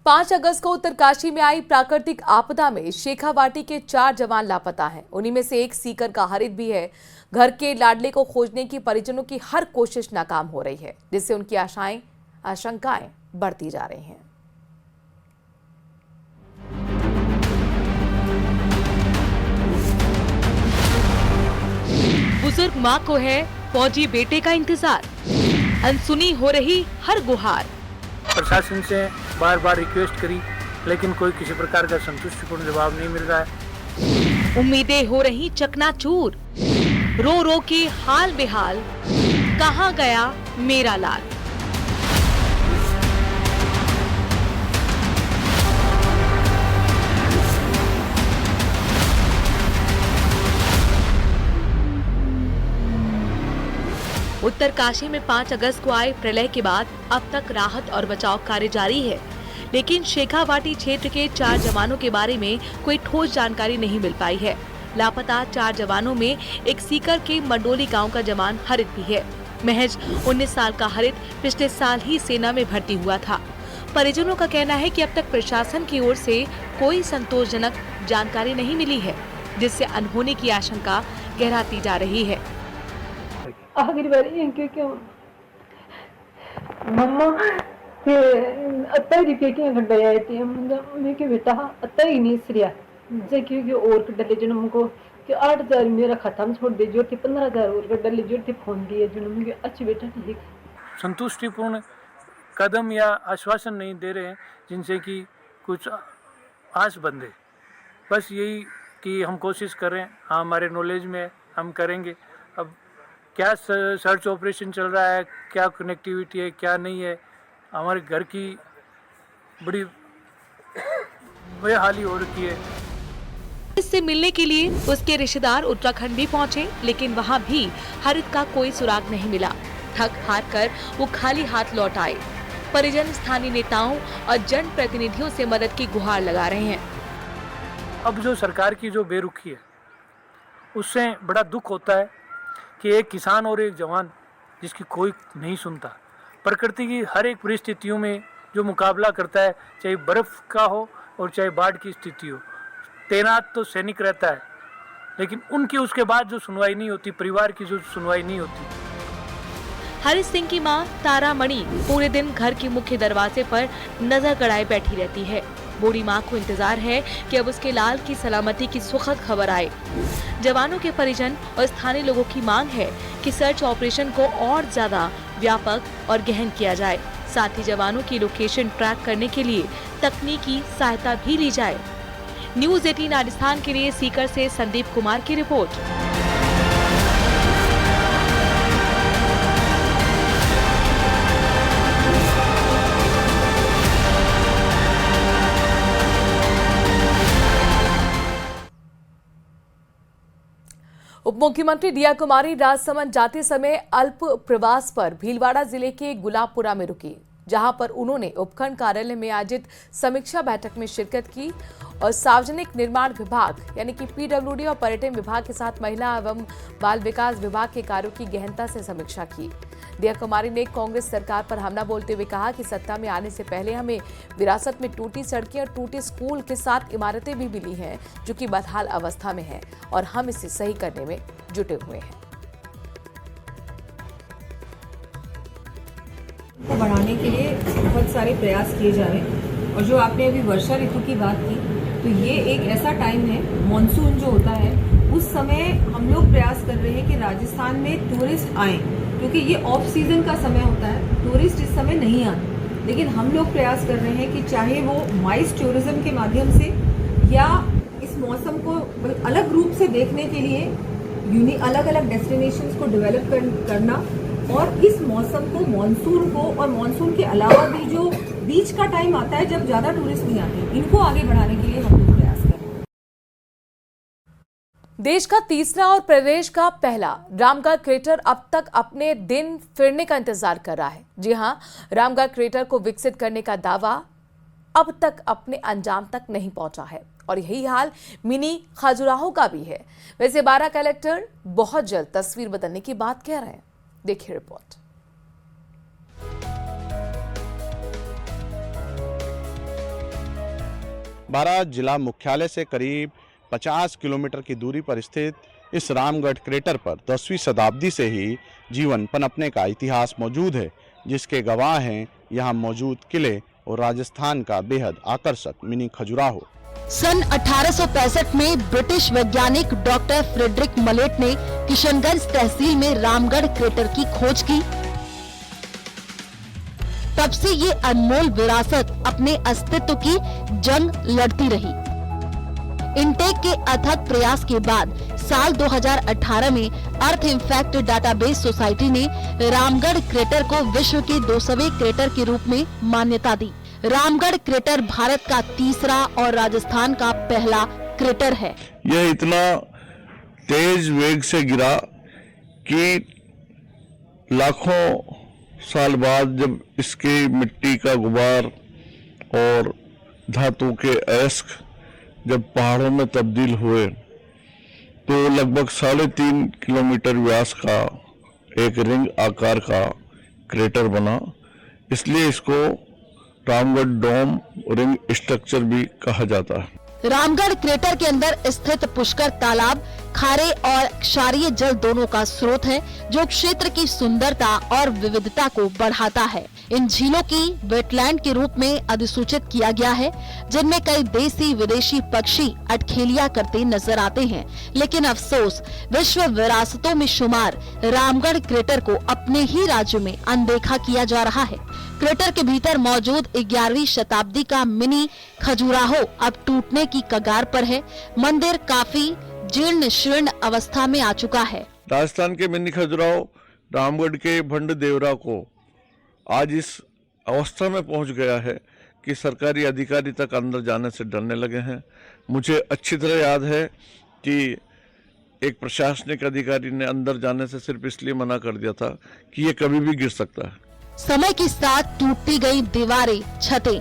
5 अगस्त को उत्तरकाशी में आई प्राकृतिक आपदा में शेखावाटी के 4 जवान लापता हैं। उन्हीं में से एक सीकर का हरित भी है। घर के लाडले को खोजने की परिजनों की हर कोशिश नाकाम हो रही है, जिससे उनकी आशंकाएं बढ़ती जा रही हैं। बुजुर्ग मां को है फौजी बेटे का इंतजार, अनसुनी हो रही हर गुहार। प्रशासन से बार बार रिक्वेस्ट करी, लेकिन कोई किसी प्रकार का संतुष्टिपूर्ण जवाब नहीं मिल रहा है। उम्मीदें हो रही चकनाचूर, रो रो के हाल बेहाल, कहां गया मेरा लाल। उत्तरकाशी में 5 अगस्त को आए प्रलय के बाद अब तक राहत और बचाव कार्य जारी है, लेकिन शेखावाटी क्षेत्र के 4 जवानों के बारे में कोई ठोस जानकारी नहीं मिल पाई है। लापता 4 जवानों में एक सीकर के मंडोली गांव का जवान हरित भी है। महज 19 साल का हरित पिछले साल ही सेना में भर्ती हुआ था। परिजनों का कहना है कि अब तक प्रशासन की ओर से कोई संतोषजनक जानकारी नहीं मिली है, जिससे अनहोनी की आशंका गहराती जा रही है। आखिरी बारी इनके क्यों मम्मा के अत्ता ही के क्या गड्ढा आए थे मैं के बेटा अत्ता ही नहीं सरिया जे क्योंकि और गड्ढा ले जन्म को कि 8,000 मेरा खत्म छोड़ दे जो थे 15,000 और गड्ढा ले जो थे फोन दिए जन्म के अच्छे बेटा ठीक। संतुष्टिपूर्ण कदम या आश्वासन नहीं दे रहे हैं जिनसे कि कुछ आस बंधे। बस यही कि हम कोशिश करें, हाँ हमारे नॉलेज में हम करेंगे। अब क्या सर्च ऑपरेशन चल रहा है, क्या कनेक्टिविटी है, क्या नहीं है, हमारे घर की बड़ी बेहाली हो रखी है। इससे मिलने के लिए उसके रिश्तेदार उत्तराखंड भी पहुंचे, लेकिन वहां भी हरित का कोई सुराग नहीं मिला। थक हार कर वो खाली हाथ लौट आए। परिजन स्थानीय नेताओं और जन प्रतिनिधियों से मदद की गुहार लगा रहे हैं। अब जो सरकार की जो बेरुखी है, उससे बड़ा दुख होता है कि एक किसान और एक जवान जिसकी कोई नहीं सुनता, प्रकृति की हर एक परिस्थितियों में जो मुकाबला करता है, चाहे बर्फ का हो और चाहे बाढ़ की स्थिति हो, तैनात तो सैनिक रहता है, लेकिन उनकी उसके बाद जो सुनवाई नहीं होती, परिवार की जो सुनवाई नहीं होती। हरीश सिंह की मां तारामणि पूरे दिन घर के मुख्य दरवाजे पर नजर गड़ाए बैठी रहती है। बूढ़ी मां को इंतजार है कि अब उसके लाल की सलामती की सुखद खबर आए। जवानों के परिजन और स्थानीय लोगों की मांग है कि सर्च ऑपरेशन को और ज्यादा व्यापक और गहन किया जाए। साथ ही जवानों की लोकेशन ट्रैक करने के लिए तकनीकी सहायता भी ली जाए। न्यूज़ 18 राजस्थान के लिए सीकर से संदीप कुमार की रिपोर्ट। उप मुख्यमंत्री दिया कुमारी राजसमंद जाते समय अल्प प्रवास पर भीलवाड़ा जिले के गुलाबपुरा में रुकी, जहां पर उन्होंने उपखंड कार्यालय में आयोजित समीक्षा बैठक में शिरकत की और सार्वजनिक निर्माण विभाग यानी कि पीडब्ल्यूडी और पर्यटन विभाग के साथ महिला एवं बाल विकास विभाग के कार्यों की गहनता से समीक्षा की। दिया कुमारी ने कांग्रेस सरकार पर हमला बोलते हुए कहा कि सत्ता में आने से पहले हमें विरासत में टूटी सड़कें और टूटे स्कूल के साथ इमारतें भी मिली हैं, जो कि बदहाल अवस्था में हैं और हम इसे सही करने में जुटे हुए हैं। को बढ़ाने के लिए बहुत सारे प्रयास किए जा रहे हैं। और जो आपने अभी वर्षा ऋतु की बात की, तो ये एक ऐसा टाइम है, मॉनसून जो होता है उस समय हम लोग प्रयास कर रहे हैं कि राजस्थान में टूरिस्ट आए, क्योंकि ये ऑफ सीजन का समय होता है, टूरिस्ट इस समय नहीं आते। लेकिन हम लोग प्रयास कर रहे हैं कि चाहे वो माइस टूरिज्म के माध्यम से या इस मौसम को अलग रूप से देखने के लिए अलग अलग डेस्टिनेशंस को डेवलप करना, और इस मौसम को, मॉनसून को और मॉनसून के अलावा भी जो बीच का टाइम आता है जब ज्यादा टूरिस्ट नहीं आते, इनको आगे बढ़ाने के लिए हम लोग प्रयास कर रहे हैं। देश का तीसरा और प्रदेश का पहला रामगढ़ क्रेटर अब तक अपने दिन फिरने का इंतजार कर रहा है। जी हां, रामगढ़ क्रेटर को विकसित करने का दावा अब तक अपने अंजाम तक नहीं पहुंचा है और यही हाल मिनी खजुराहो का भी है। वैसे 12 कलेक्टर बहुत जल्द तस्वीर बदलने की बात कह रहे हैं। देखिए रिपोर्ट। बारां जिला मुख्यालय से करीब 50 किलोमीटर की दूरी पर स्थित इस रामगढ़ क्रेटर पर 10वीं शताब्दी से ही जीवन पनपने का इतिहास मौजूद है, जिसके गवाह हैं यहाँ मौजूद किले और राजस्थान का बेहद आकर्षक मिनी खजुराहो। सन 1865 में ब्रिटिश वैज्ञानिक डॉक्टर फ्रेडरिक मलेट ने किशनगंज तहसील में रामगढ़ क्रेटर की खोज की। तब से ये अनमोल विरासत अपने अस्तित्व की जंग लड़ती रही। इनटेक के अथक प्रयास के बाद साल 2018 में अर्थ इम्पैक्ट डाटाबेस सोसाइटी ने रामगढ़ क्रेटर को विश्व के 200वें क्रेटर के रूप में मान्यता दी। रामगढ़ क्रेटर भारत का तीसरा और राजस्थान का पहला क्रेटर है। यह इतना तेज वेग से गिरा कि लाखों साल बाद जब इसके मिट्टी का गुबार और धातु के अयस्क जब पहाड़ों में तब्दील हुए तो लगभग 3.5 किलोमीटर व्यास का एक रिंग आकार का क्रेटर बना। इसलिए इसको रामगढ़ डोम रिंग स्ट्रक्चर भी कहा जाता है। रामगढ़ क्रेटर के अंदर स्थित पुष्कर तालाब खारे और क्षारीय जल दोनों का स्रोत है, जो क्षेत्र की सुंदरता और विविधता को बढ़ाता है। इन झीलों की वेटलैंड के रूप में अधिसूचित किया गया है, जिनमें कई देसी विदेशी पक्षी अटखेलियां करते नजर आते हैं। लेकिन अफसोस, विश्व विरासतों में शुमार रामगढ़ क्रेटर को अपने ही राज्य में अनदेखा किया जा रहा है। क्रेटर के भीतर मौजूद 11वीं शताब्दी का मिनी खजुराहो अब टूटने की कगार पर है। मंदिर काफी जीर्ण शीर्ण अवस्था में आ चुका है। राजस्थान के मिनी खजुराहो रामगढ़ के भंड देवरा को आज इस अवस्था में पहुंच गया है कि सरकारी अधिकारी तक अंदर जाने से डरने लगे हैं। मुझे अच्छी तरह याद है कि एक प्रशासनिक अधिकारी ने अंदर जाने से सिर्फ इसलिए मना कर दिया था कि ये कभी भी गिर सकता है। समय के साथ टूटती गई दीवारें, छतें,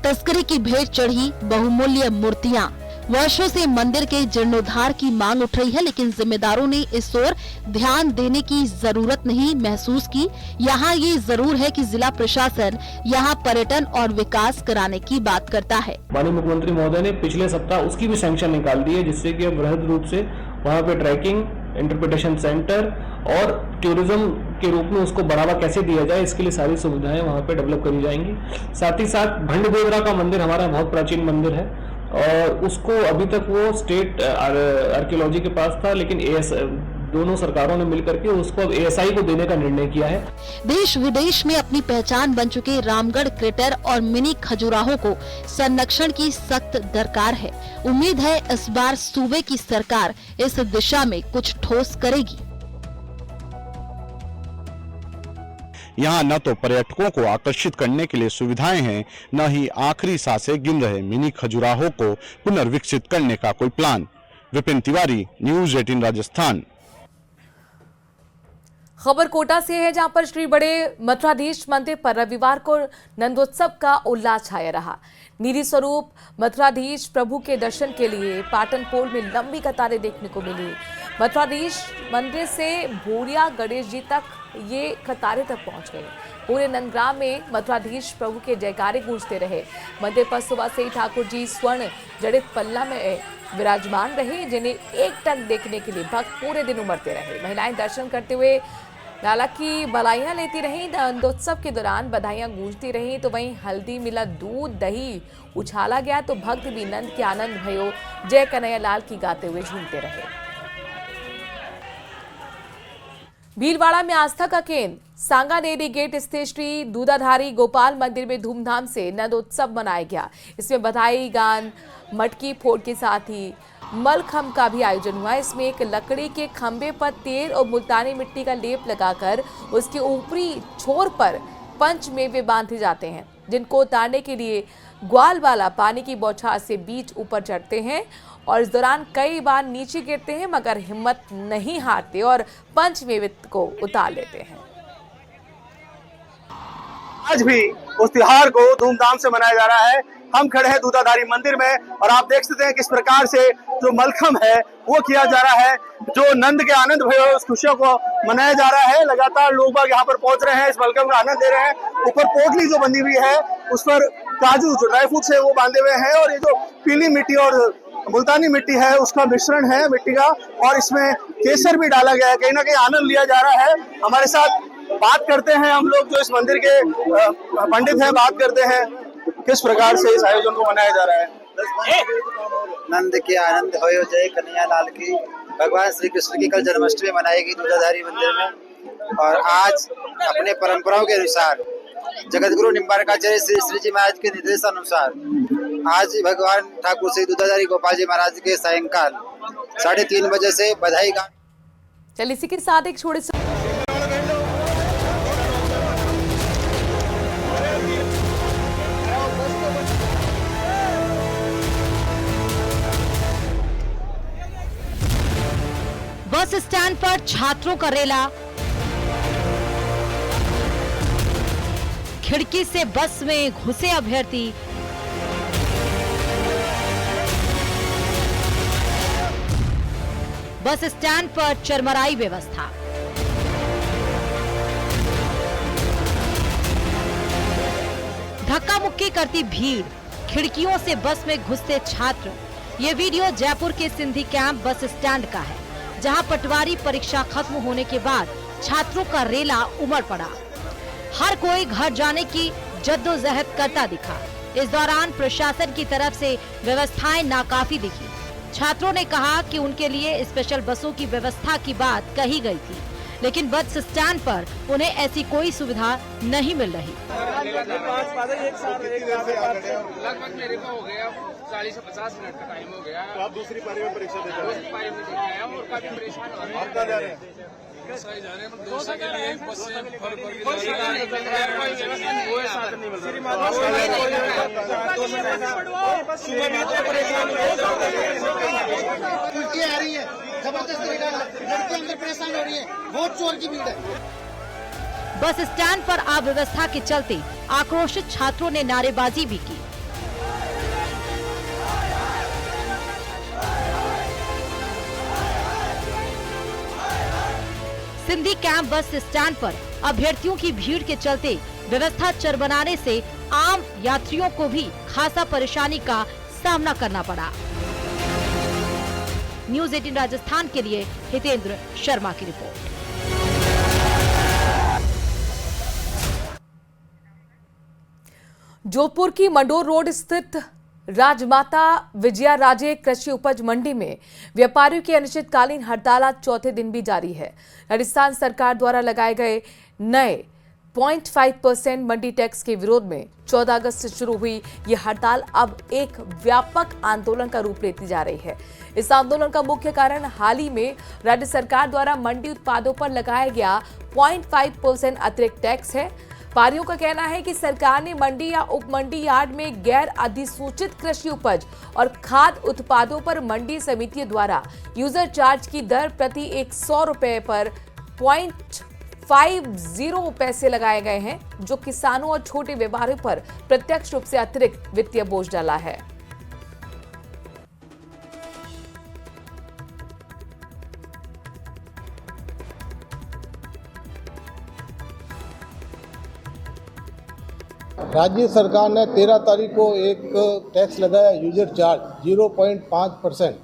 तस्करी की भेंट चढ़ी बहुमूल्य मूर्तियां, वर्षों से मंदिर के जीर्णोद्धार की मांग उठ रही है, लेकिन जिम्मेदारों ने इस ओर ध्यान देने की जरूरत नहीं महसूस की। यहाँ ये जरूर है कि जिला प्रशासन यहाँ पर्यटन और विकास कराने की बात करता है। माननीय मुख्यमंत्री महोदय ने पिछले सप्ताह उसकी भी सैंक्शन निकाल दी है, जिससे कि बृहद रूप से वहाँ पे ट्रैकिंग, इंटरप्रिटेशन सेंटर और टूरिज्म के रूप में उसको बढ़ावा कैसे दिया जाए, इसके लिए सारी सुविधाएं वहाँ पे डेवलप करी जाएंगी। साथ ही साथ भंड देवरा का मंदिर हमारा बहुत प्राचीन मंदिर है और उसको अभी तक वो स्टेट आर्कियोलॉजी के पास था, लेकिन दोनों सरकारों ने मिलकर के उसको अब ASI को देने का निर्णय किया है। देश विदेश में अपनी पहचान बन चुके रामगढ़ क्रेटर और मिनी खजुराहो को संरक्षण की सख्त दरकार है। उम्मीद है इस बार सूबे की सरकार इस दिशा में कुछ ठोस करेगी। यहाँ न तो पर्यटकों को आकर्षित करने के लिए सुविधाएं हैं, न ही आखिरी सांसें गिन रहे मिनी खजुराहो को पुनर्विकसित करने का कोई प्लान। विपिन तिवारी, न्यूज़ 18 राजस्थान। खबर कोटा से है, जहां पर श्री बड़े मथुराधीश मंदिर पर रविवार को नंदोत्सव का उल्लास छाया रहा। निधि स्वरूप मथुराधीश प्रभु के दर्शन के लिए पाटन पोल में लंबी कतारें देखने को मिली। मथुराधीश मंदिर से भोरिया गणेश जी तक ये कतारें तक पहुंच गई। पूरे नंदग्राम में मथुराधीश प्रभु के जयकारे गूंजते रहे। मंदिर पर सुबह से ही ठाकुर जी स्वर्ण जड़ित पल्ला में विराजमान रहे, जिन्हें एकटक देखने के लिए भक्त पूरे दिन उमड़ते रहे। महिलाएं दर्शन करते हुए हालांकि बधाइयां लेती रहीं। नंदोत्सव के दौरान बधाइयां गूंजती रहीं, तो वहीं हल्दी मिला दूध दही उछाला गया, तो भक्त भी नंद के आनंद भयो जय कन्हैया लाल की गाते हुए झूमते रहे। भीलवाड़ा में आस्था का केंद्र सांगानेरी गेट स्थित श्री दूधाधारी गोपाल मंदिर में धूमधाम से नंदोत्सव मनाया गया। इसमें बधाई गान, मटकी फोड़ के साथ ही मलखम का भी आयोजन हुआ। इसमें एक लकड़ी के खंभे पर तेल और मुल्तानी मिट्टी का लेप लगाकर उसके ऊपरी छोर पर पंचमेवे बांधे जाते हैं, जिनको उतारने के लिए ग्वाल वाला पानी की बौछार से बीच ऊपर चढ़ते हैं और इस दौरान कई बार नीचे गिरते हैं, मगर हिम्मत नहीं हारते और पंचमेवे को उतार लेते हैं। आज भी उस त्योहार को धूमधाम से मनाया जा रहा है। हम खड़े हैं दूधाधारी मंदिर में और आप देख सकते हैं किस प्रकार से जो मलखम है वो किया जा रहा है, जो नंद के आनंद भय उस खुशियों को मनाया जा रहा है। लगातार लोग बाग यहाँ पर पहुंच रहे हैं, इस मलखम का आनंद ले रहे हैं। ऊपर पोटली जो बंधी हुई है उस पर काजू जो ड्राई फ्रूट्स है वो बांधे हुए हैं और ये जो पीली मिट्टी और मुल्तानी मिट्टी है उसका मिश्रण है मिट्टी का, और इसमें केसर भी डाला गया है। कहीं ना कहीं आनंद लिया जा रहा है। हमारे साथ बात करते हैं हम लोग जो इस मंदिर के पंडित हैं, बात करते हैं किस प्रकार से इस आयोजन को मनाया जा रहा है। नंद के आनंद होयो जय कन्हैया लाल की। भगवान श्री कृष्ण की कल जन्माष्टमी मनाएगी दूधाधारी मंदिर में, और आज अपने परंपराओं के अनुसार जगतगुरु निम्बारकाचार्य श्री श्री जी महाराज के निर्देशानुसार आज भगवान ठाकुर श्री दूधाधारी गोपाल जी महाराज के सायंकाल 3:30 बजे से बधाई गान। चलिए इसी के साथ एक छोटे से बस स्टैंड पर छात्रों का रेला, खिड़की से बस में घुसे अभ्यर्थी, बस स्टैंड पर चरमराई व्यवस्था। धक्का मुक्की करती भीड़, खिड़कियों से बस में घुसते छात्र। ये वीडियो जयपुर के सिंधी कैंप बस स्टैंड का है, जहां पटवारी परीक्षा खत्म होने के बाद छात्रों का रेला उमड़ पड़ा। हर कोई घर जाने की जद्दोजहद करता दिखा। इस दौरान प्रशासन की तरफ से व्यवस्थाएं नाकाफी दिखी। छात्रों ने कहा कि उनके लिए स्पेशल बसों की व्यवस्था की बात कही गई थी, लेकिन बस स्टैंड पर उन्हें ऐसी कोई सुविधा नहीं मिल रही। लगभग मेरे को हो गया 40 से 50 मिनट का टाइम हो गया। तो आप दूसरी पारी में परीक्षा देते हैं? दूसरी पारी में देके आया हूं और काफी परेशान हो रहे हैं। आप कहाँ जा रहे हैं? सही जा रहे हैं, 2 से के लिए बस से फर के उल्टी आ रही है, जबरदस्ती लड़की अंदर परेशान हो रही है, बहुत चोर की भीड़ है। बस स्टैंड पर अव्यवस्था के चलते आक्रोशित छात्रों ने नारेबाजी भी की। सिंधी कैंप बस स्टैंड पर अभ्यर्थियों की भीड़ के चलते व्यवस्था चरमराने से आम यात्रियों को भी खासा परेशानी का सामना करना पड़ा। न्यूज़ 18 राजस्थान के लिए हितेंद्र शर्मा की रिपोर्ट। जोधपुर की मंडोर रोड स्थित राजमाता विजया राजे कृषि उपज मंडी में व्यापारियों की अनिश्चितकालीन हड़ताल आज चौथे दिन भी जारी है। राजस्थान सरकार द्वारा लगाए गए नए 0.5% मंडी टैक्स के विरोध में 14 अगस्त से शुरू हुई ये हड़ताल अब एक व्यापक आंदोलन का रूप लेती जा रही है। इस आंदोलन का मुख्य कारण हाल ही में राज्य सरकार द्वारा मंडी उत्पादों पर लगाया गया 0.5% अतिरिक्त टैक्स है। व्यापारियों का कहना है कि सरकार ने मंडी या उप मंडी यार्ड में गैर अधिसूचित कृषि उपज और खाद्य उत्पादों पर मंडी समितियों द्वारा यूजर चार्ज की दर प्रति 100 रुपए पर 0.50 पैसे लगाए गए हैं, जो किसानों और छोटे व्यापारियों पर प्रत्यक्ष रूप से अतिरिक्त वित्तीय बोझ डाला है। राज्य सरकार ने 13 तारीख को एक टैक्स लगाया यूजर चार्ज 0.5%।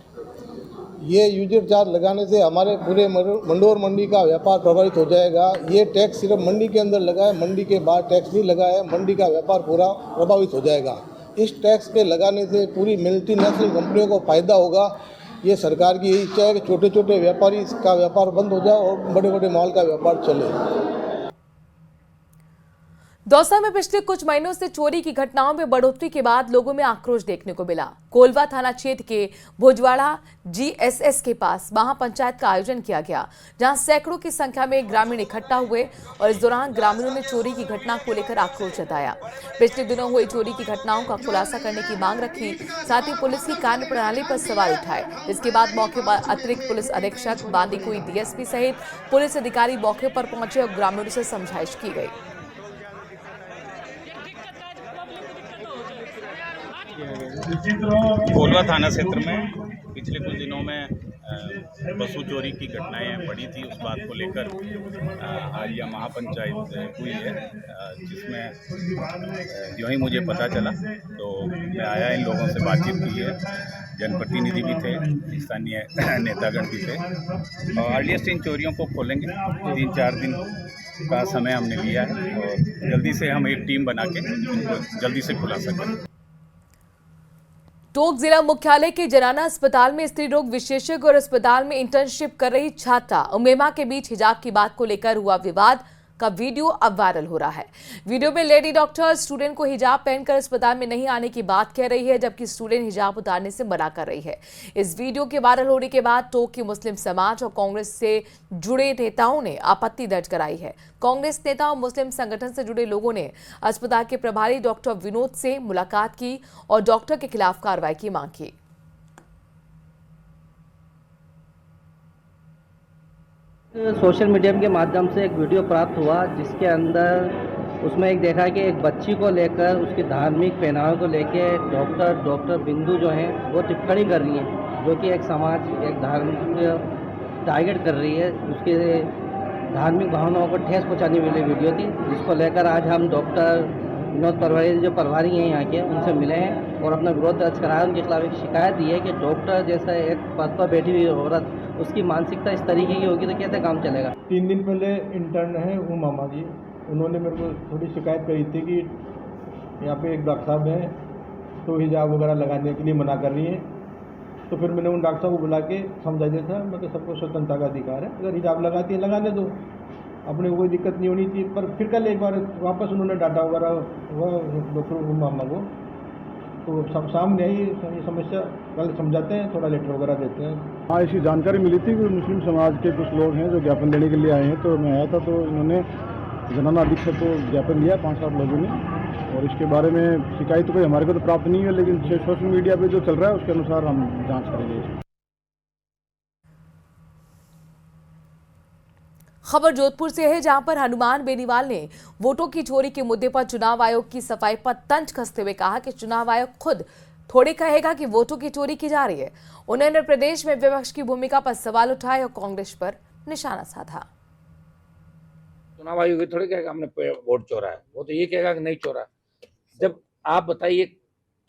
ये यूजर चार्ज लगाने से हमारे पूरे मंडोर मंडी का व्यापार प्रभावित हो जाएगा। ये टैक्स सिर्फ मंडी के अंदर लगा है, मंडी के बाहर टैक्स नहीं लगा है। मंडी का व्यापार पूरा प्रभावित हो जाएगा। इस टैक्स के लगाने से पूरी मल्टीनेशनल कंपनियों को फायदा होगा। ये सरकार की यही इच्छा है कि छोटे छोटे व्यापारी का व्यापार बंद हो जाए और बड़े बड़े माल का व्यापार चले। दौसा में पिछले कुछ महीनों से चोरी की घटनाओं में बढ़ोतरी के बाद लोगों में आक्रोश देखने को मिला। कोलवा थाना क्षेत्र के भोजवाड़ा GSS के पास महापंचायत का आयोजन किया गया, जहां सैकड़ों की संख्या में ग्रामीण इकट्ठा हुए और इस दौरान ग्रामीणों ने चोरी की घटना को लेकर आक्रोश जताया। पिछले दिनों हुई चोरी की घटनाओं का खुलासा करने की मांग रखी, साथ ही पुलिस की कार्यप्रणाली पर सवाल उठाए। इसके बाद मौके पर अतिरिक्त पुलिस अधीक्षक, बांदीकुई DSP सहित पुलिस अधिकारी मौके पर पहुंचे और ग्रामीणों से समझाइश की गई। किया गया? कोलवा थाना क्षेत्र में पिछले कुछ दिनों में पशु चोरी की घटनाएं बढ़ी थी। उस बात को लेकर आज यह महापंचायत हुई है, जिसमें जो ही मुझे पता चला तो मैं आया, इन लोगों से बातचीत की है। जनप्रतिनिधि भी थे, स्थानीय नेतागण भी थे, और अर्लीस्ट इन चोरियों को खोलेंगे। 3-4 दिन का समय हमने लिया है और जल्दी से हम एक टीम बना के इनको जल्दी से खुला सकें। टोंक जिला मुख्यालय के जनाना अस्पताल में स्त्री रोग विशेषज्ञ और अस्पताल में इंटर्नशिप कर रही छात्रा उमेमा के बीच हिजाब की बात को लेकर हुआ विवाद का वीडियो अब वायरल हो रहा है। वीडियो में लेडी डॉक्टर स्टूडेंट को हिजाब पहनकर अस्पताल में नहीं आने की बात कह रही है, जबकि स्टूडेंट हिजाब उतारने से मना कर रही है। इस वीडियो के वायरल होने के बाद टोंक की मुस्लिम समाज और कांग्रेस से जुड़े नेताओं ने आपत्ति दर्ज कराई है। कांग्रेस नेता और मुस्लिम संगठन से जुड़े लोगों ने अस्पताल के प्रभारी डॉक्टर विनोद से मुलाकात की और डॉक्टर के खिलाफ कार्रवाई की मांग की। सोशल मीडिया के माध्यम से एक वीडियो प्राप्त हुआ, जिसके अंदर उसमें एक देखा कि एक बच्ची को लेकर उसके धार्मिक पहनावे को लेकर डॉक्टर बिंदु जो है वो टिप्पणी कर रही है, जो कि एक समाज एक धार्मिक टारगेट कर रही है, उसके धार्मिक भावनाओं को ठेस पहुंचाने वाली वीडियो थी, जिसको लेकर आज हम डॉक्टर विनोद परवारी जो प्रभारी हैं यहाँ के, उनसे मिले हैं और अपना विरोध दर्ज कराया। उनके खिलाफ एक शिकायत दी है कि डॉक्टर जैसा एक पद पर बैठी हुई औरत, उसकी मानसिकता इस तरीके की होगी तो कैसे काम चलेगा। 3 दिन पहले इंटर्न है वो मामा जी, उन्होंने मेरे को थोड़ी शिकायत करी थी कि यहाँ पे एक डॉक्टर साहब हैं तो हिजाब वगैरह लगाने के लिए मना कर रही है। तो फिर मैंने उन डॉक्टर साहब को बुला के समझा दिया था, मतलब सबको स्वतंत्रता का अधिकार है, अगर हिजाब लगाती है लगाने दो, अपने कोई दिक्कत नहीं होनी चाहिए। पर फिर कल एक बार वापस उन्होंने डाटा वगैरह हुआ डॉक्टर मामा को, तो सब सामने आई ये समस्या, कल समझाते हैं, थोड़ा लेटर वगैरह देते हैं। हाँ, इसकी जानकारी मिली थी कि मुस्लिम समाज के कुछ लोग हैं जो ज्ञापन देने के लिए आए हैं, तो मैं आया था तो इन्होंने जनाना अधीक्षक को ज्ञापन दिया 5-7 लोगों ने, और इसके बारे में शिकायत कोई हमारे को तो प्राप्त नहीं है, लेकिन सोशल मीडिया पे जो चल रहा है उसके अनुसार हम जांच करेंगे। खबर जोधपुर से है, जहां पर हनुमान बेनीवाल ने वोटों की चोरी के मुद्दे पर चुनाव आयोग की सफाई पर तंज कसते हुए कहा कि चुनाव आयोग खुद थोड़े कहेगा कि वोटों की चोरी की जा रही है। उन्होंने प्रदेश में विपक्ष की भूमिका पर सवाल उठाए और कांग्रेस पर निशाना साधा। चुनाव आयोग थोड़े कहेगा हमने वोट चोरा है, वो तो ये कहेगा कि नहीं चोरा। जब आप बताइए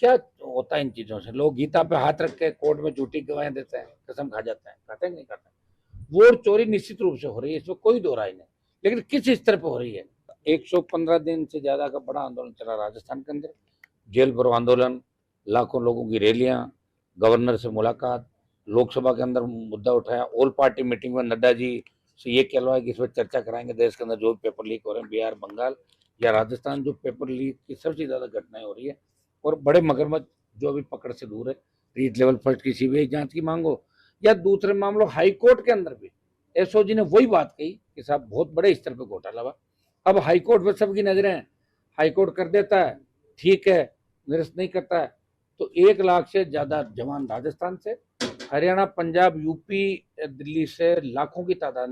क्या होता है इन चीजों से, लोग गीता पे हाथ रख के कोर्ट में झूठी गवाहियां देते हैं, कसम खा जाते हैं, खाते हैं नहीं खाते। वोट चोरी निश्चित रूप से हो रही है, इसमें कोई दो राय नहीं, लेकिन किस स्तर पर हो रही है। 115 दिन से ज्यादा का बड़ा आंदोलन चला राजस्थान के अंदर, जेल भरो आंदोलन, लाखों लोगों की रैलियां, गवर्नर से मुलाकात, लोकसभा के अंदर मुद्दा उठाया, ऑल पार्टी मीटिंग में नड्डा जी से ये कहलवाया कि इस पर चर्चा कराएंगे, देश के अंदर जो पेपर लीक हो रहे हैं, बिहार, बंगाल या राजस्थान, जो पेपर लीक की सबसे ज्यादा घटनाएं हो रही है, और बड़े मगरमच्छ जो अभी पकड़ से दूर है, रीट लेवल फर्स्ट की सीबीआई जांच की मांगो, या दूसरे मामलों हाई कोर्ट के अंदर भी एसओजी ने वही बात कही कि साहब बहुत बड़े स्तर पे घोटाला हुआ। अब हाई कोर्ट पर सबकी नजरें हैं, हाई कोर्ट कर देता है ठीक है, निरस्त नहीं करता है, तो 1 लाख से ज्यादा जवान राजस्थान से, हरियाणा, पंजाब, यूपी, दिल्ली से लाखों की तादाद में